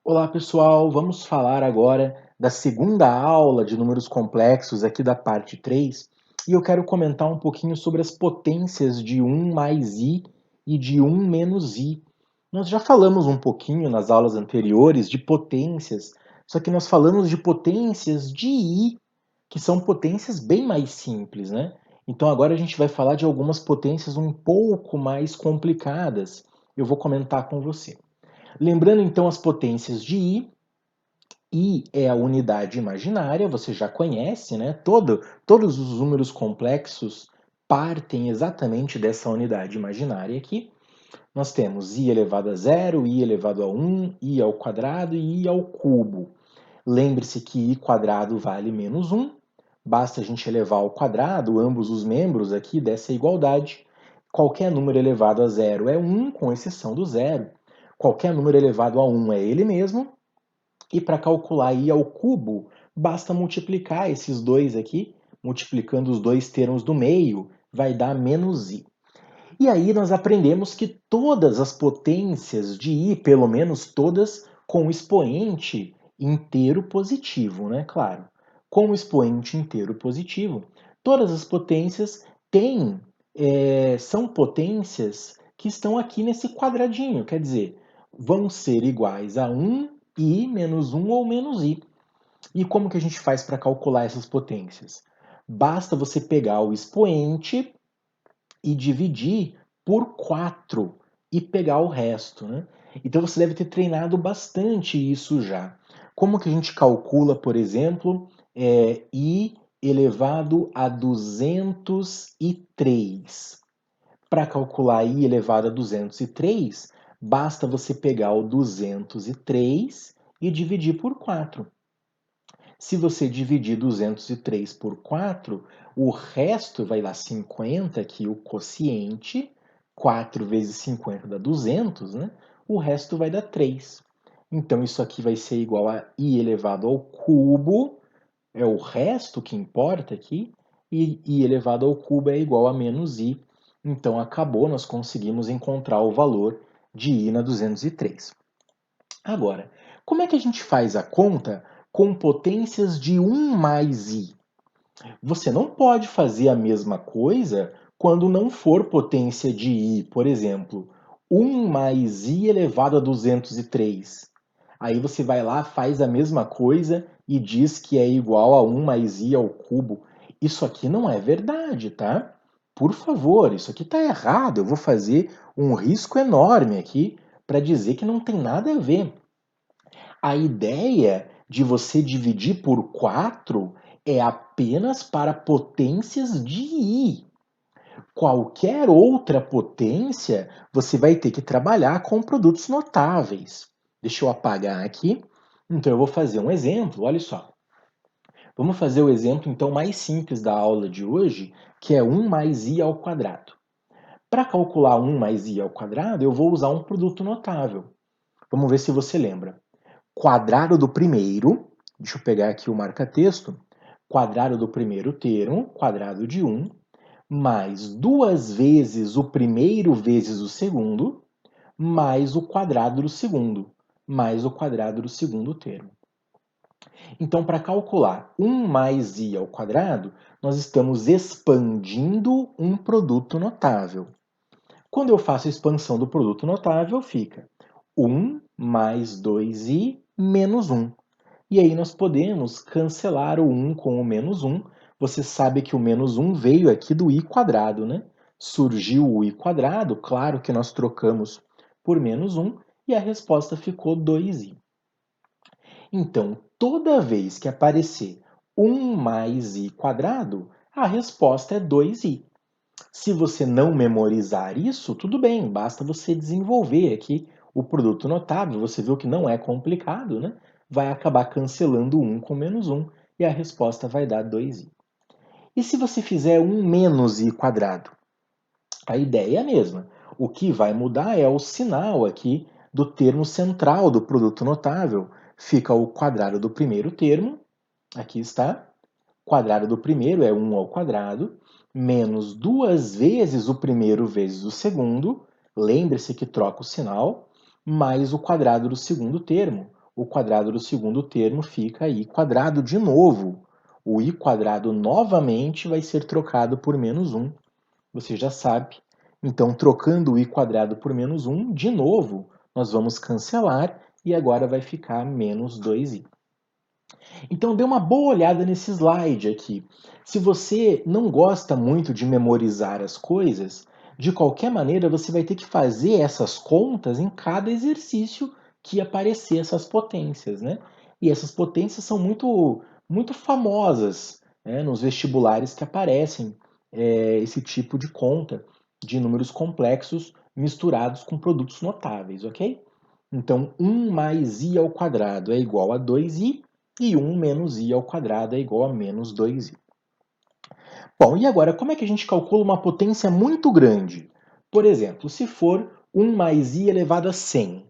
Olá pessoal, vamos falar agora da segunda aula de números complexos aqui da parte 3 e eu quero comentar um pouquinho sobre as potências de 1 mais i e de 1 menos i. Nós já falamos um pouquinho nas aulas anteriores de potências, só que nós falamos de potências de i, que são potências bem mais simples, né? Então agora a gente vai falar de algumas potências um pouco mais complicadas. Eu vou comentar com você. Lembrando então as potências de i é a unidade imaginária, você já conhece, né? Todos os números complexos partem exatamente dessa unidade imaginária aqui. Nós temos i elevado a zero, i elevado a 1, i ao quadrado e i ao cubo. Lembre-se que i quadrado vale menos 1, basta a gente elevar ao quadrado ambos os membros aqui dessa igualdade. Qualquer número elevado a zero é 1, com exceção do zero. Qualquer número elevado a 1 é ele mesmo. E para calcular i ao cubo, basta multiplicar esses dois aqui. Multiplicando os dois termos do meio, vai dar menos i. E aí nós aprendemos que todas as potências de i, pelo menos todas, com expoente inteiro positivo, né? Claro. Com expoente inteiro positivo, todas as potências são potências que estão aqui nesse quadradinho, quer dizer, vão ser iguais a 1 i menos 1 ou menos i. E como que a gente faz para calcular essas potências? Basta você pegar o expoente e dividir por 4 e pegar o resto, né? Então você deve ter treinado bastante isso já. Como que a gente calcula, por exemplo, i elevado a 203? Para calcular i elevado a 203, basta você pegar o 203 e dividir por 4. Se você dividir 203 por 4, o resto vai dar 50, aqui o quociente, 4 vezes 50 dá 200, né? O resto vai dar 3. Então, isso aqui vai ser igual a i elevado ao cubo, é o resto que importa aqui, e i elevado ao cubo é igual a menos i. Então, acabou, nós conseguimos encontrar o valor de i na 203. Agora, como é que a gente faz a conta com potências de 1 mais i? Você não pode fazer a mesma coisa quando não for potência de i, por exemplo, 1 mais i elevado a 203. Aí você vai lá, faz a mesma coisa e diz que é igual a 1 mais i ao cubo. Isso aqui não é verdade, tá? Por favor, isso aqui está errado. Eu vou fazer um risco enorme aqui para dizer que não tem nada a ver. A ideia de você dividir por 4 é apenas para potências de i. Qualquer outra potência, você vai ter que trabalhar com produtos notáveis. Deixa eu apagar aqui. Então, eu vou fazer um exemplo, olha só. Vamos fazer o exemplo, então, mais simples da aula de hoje, que é 1 mais i ao quadrado. Para calcular 1 mais i ao quadrado, eu vou usar um produto notável. Vamos ver se você lembra. Quadrado do primeiro, deixa eu pegar aqui o marca-texto, quadrado do primeiro termo, quadrado de 1, mais 2 vezes o primeiro vezes o segundo, mais o quadrado do segundo, mais o quadrado do segundo termo. Então, para calcular 1 mais i ao quadrado, nós estamos expandindo um produto notável. Quando eu faço a expansão do produto notável, fica 1 mais 2i menos 1. E aí nós podemos cancelar o 1 com o menos 1. Você sabe que o menos 1 veio aqui do i quadrado, né? Surgiu o i quadrado, claro que nós trocamos por menos 1 e a resposta ficou 2i. Então, toda vez que aparecer 1 mais i quadrado, a resposta é 2i. Se você não memorizar isso, tudo bem, basta você desenvolver aqui o produto notável. Você viu que não é complicado, né? Vai acabar cancelando 1 com menos 1 e a resposta vai dar 2i. E se você fizer 1 menos i quadrado? A ideia é a mesma. O que vai mudar é o sinal aqui do termo central do produto notável. Fica o quadrado do primeiro termo, aqui está, quadrado do primeiro é 1 ao quadrado, menos 2 vezes o primeiro vezes o segundo, lembre-se que troca o sinal, mais o quadrado do segundo termo. o quadrado do segundo termo fica i quadrado de novo. O i quadrado novamente vai ser trocado por menos 1. Você já sabe. Então, trocando o i quadrado por menos 1, de novo, nós vamos cancelar e agora vai ficar menos 2i. Então, dê uma boa olhada nesse slide aqui. Se você não gosta muito de memorizar as coisas, de qualquer maneira você vai ter que fazer essas contas em cada exercício que aparecer essas potências, né? E essas potências são muito famosas, né, nos vestibulares que aparecem esse tipo de conta de números complexos misturados com produtos notáveis, ok? Então, 1 mais i ao quadrado é igual a 2i, e 1 menos i ao quadrado é igual a menos 2i. Bom, e agora, como é que a gente calcula uma potência muito grande? Por exemplo, se for 1 mais i elevado a 100.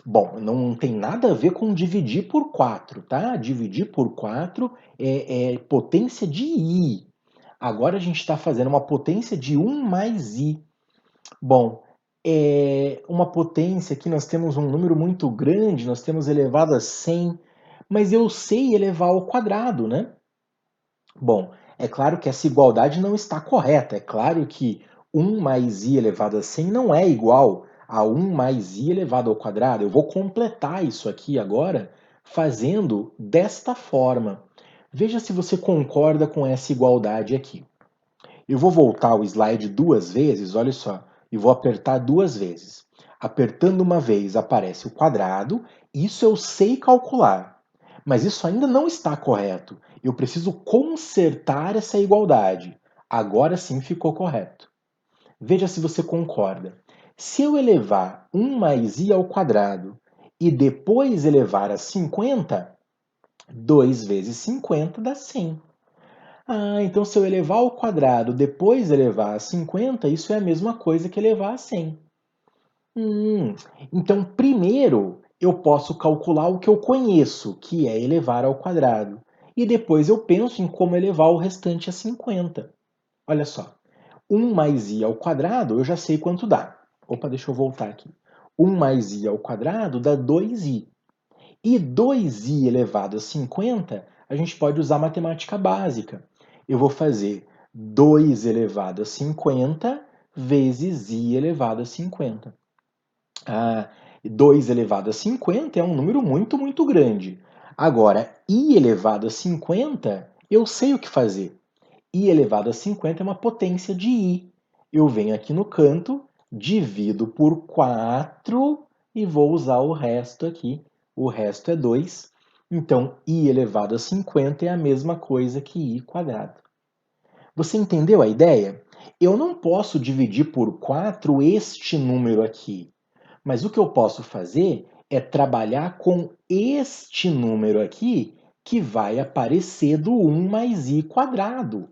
Bom, não tem nada a ver com dividir por 4, tá? Dividir por 4 é potência de i. Agora a gente está fazendo uma potência de 1 mais i. Bom, é uma potência que nós temos um número muito grande, nós temos elevado a 100, mas eu sei elevar ao quadrado, né? Bom, é claro que essa igualdade não está correta. É claro que 1 mais i elevado a 100 não é igual a 1 mais i elevado ao quadrado. Eu vou completar isso aqui agora fazendo desta forma. Veja se você concorda com essa igualdade aqui. Eu vou voltar o slide duas vezes, olha só, e vou apertar duas vezes. Apertando uma vez aparece o quadrado, isso eu sei calcular. Mas isso ainda não está correto. Eu preciso consertar essa igualdade. Agora sim ficou correto. Veja se você concorda. Se eu elevar 1 mais i ao quadrado e depois elevar a 50, 2 vezes 50 dá 100. Ah, então se eu elevar ao quadrado depois elevar a 50, isso é a mesma coisa que elevar a 100. Então primeiro eu posso calcular o que eu conheço, que é elevar ao quadrado. E depois eu penso em como elevar o restante a 50. Olha só, 1 mais i ao quadrado eu já sei quanto dá. Opa, deixa eu voltar aqui. 1 mais i ao quadrado dá 2i. E 2i elevado a 50, a gente pode usar matemática básica. Eu vou fazer 2 elevado a 50 vezes i elevado a 50. 2 elevado a 50 é um número muito grande. Agora, i elevado a 50, eu sei o que fazer. I elevado a 50 é uma potência de i. Eu venho aqui no canto, divido por 4 e vou usar o resto aqui. O resto é 2. Então, i elevado a 50 é a mesma coisa que i quadrado. Você entendeu a ideia? Eu não posso dividir por 4 este número aqui. Mas o que eu posso fazer é trabalhar com este número aqui, que vai aparecer do 1 mais i quadrado.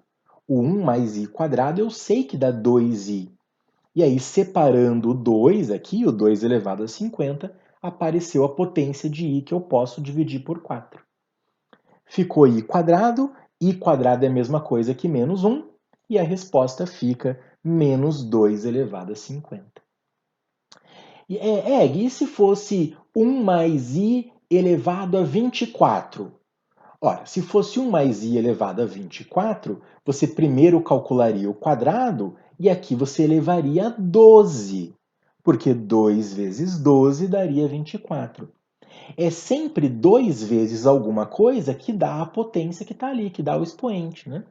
O 1 mais i quadrado eu sei que dá 2i. E aí, separando o 2 aqui, o 2 elevado a 50, apareceu a potência de i que eu posso dividir por 4. Ficou i quadrado é a mesma coisa que menos 1, e a resposta fica menos 2 elevado a 50. E se fosse 1 mais i elevado a 24? Ora, se fosse 1 mais i elevado a 24, você primeiro calcularia o quadrado e aqui você elevaria a 12, porque 2 vezes 12 daria 24. É sempre 2 vezes alguma coisa que dá a potência que está ali, que dá o expoente, né?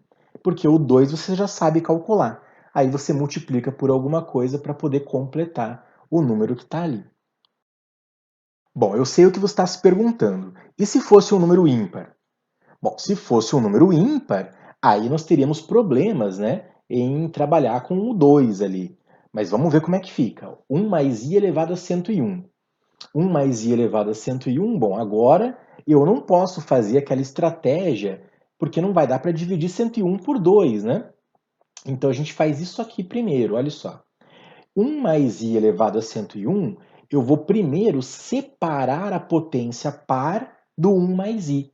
Porque o 2 você já sabe calcular. Aí você multiplica por alguma coisa para poder completar o número que está ali. Bom, eu sei o que você está se perguntando. E se fosse um número ímpar? Bom, se fosse um número ímpar, aí nós teríamos problemas, né, em trabalhar com o 2 ali. Mas vamos ver como é que fica. 1 mais i elevado a 101. 1 mais i elevado a 101, bom, agora eu não posso fazer aquela estratégia, porque não vai dar para dividir 101 por 2, né? Então a gente faz isso aqui primeiro, olha só. 1 mais i elevado a 101, eu vou primeiro separar a potência par do 1 mais i.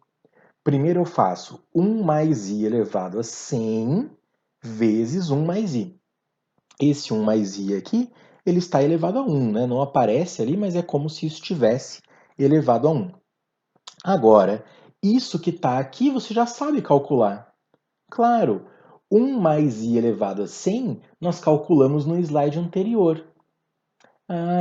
Primeiro eu faço 1 mais i elevado a 100 vezes 1 mais i. Esse 1 mais i aqui, ele está elevado a 1, né? Não aparece ali, mas é como se estivesse elevado a 1. Agora, isso que está aqui você já sabe calcular. Claro, 1 mais i elevado a 100 nós calculamos no slide anterior.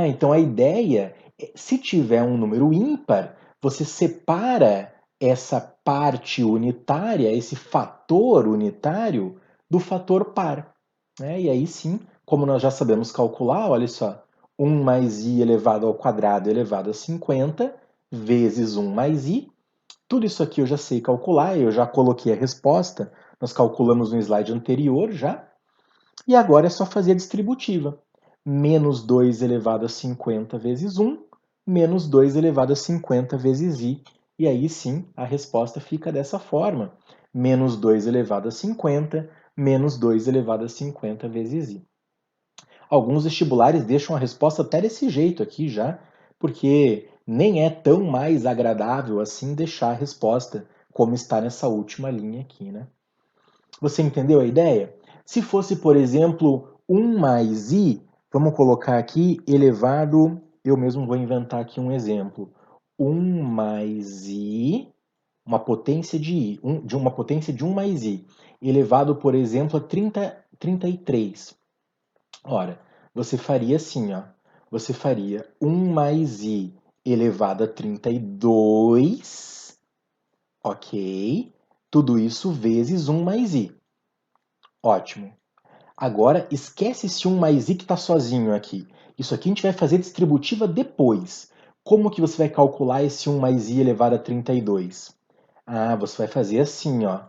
Então a ideia é, se tiver um número ímpar, você separa essa parte unitária, esse fator unitário, do fator par. E aí sim, como nós já sabemos calcular, olha só, 1 mais i elevado ao quadrado elevado a 50, vezes 1 mais i. Tudo isso aqui eu já sei calcular, eu já coloquei a resposta, nós calculamos no slide anterior já. E agora é só fazer a distributiva. Menos 2 elevado a 50 vezes 1, menos 2 elevado a 50 vezes i. E aí sim, a resposta fica dessa forma. Menos 2 elevado a 50, menos 2 elevado a 50 vezes i. Alguns vestibulares deixam a resposta até desse jeito aqui já, porque nem é tão mais agradável assim deixar a resposta como está nessa última linha aqui, né? Você entendeu a ideia? Se fosse, por exemplo, 1 mais i, vamos colocar aqui elevado, eu mesmo vou inventar aqui um exemplo. 1 mais i, uma potência de i, de uma potência de 1 mais i, elevado, por exemplo, a 33. Ora, você faria assim, ó. Você faria 1 mais i elevado a 32, ok? Tudo isso vezes 1 mais i. Ótimo. Agora, esquece esse 1 mais i que está sozinho aqui. Isso aqui a gente vai fazer distributiva depois. Como que você vai calcular esse 1 mais i elevado a 32? Você vai fazer assim, ó.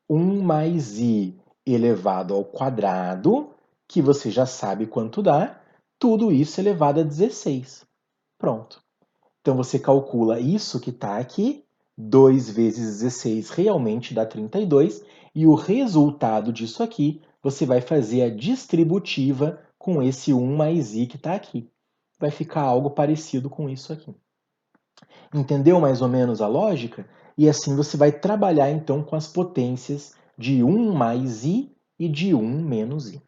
1 mais i elevado ao quadrado, que você já sabe quanto dá, tudo isso elevado a 16. Pronto. Então você calcula isso que está aqui, 2 vezes 16 realmente dá 32, e o resultado disso aqui, você vai fazer a distributiva com esse 1 mais i que está aqui. Vai ficar algo parecido com isso aqui. Entendeu mais ou menos a lógica? E assim você vai trabalhar então com as potências de 1 mais i e de 1 menos i.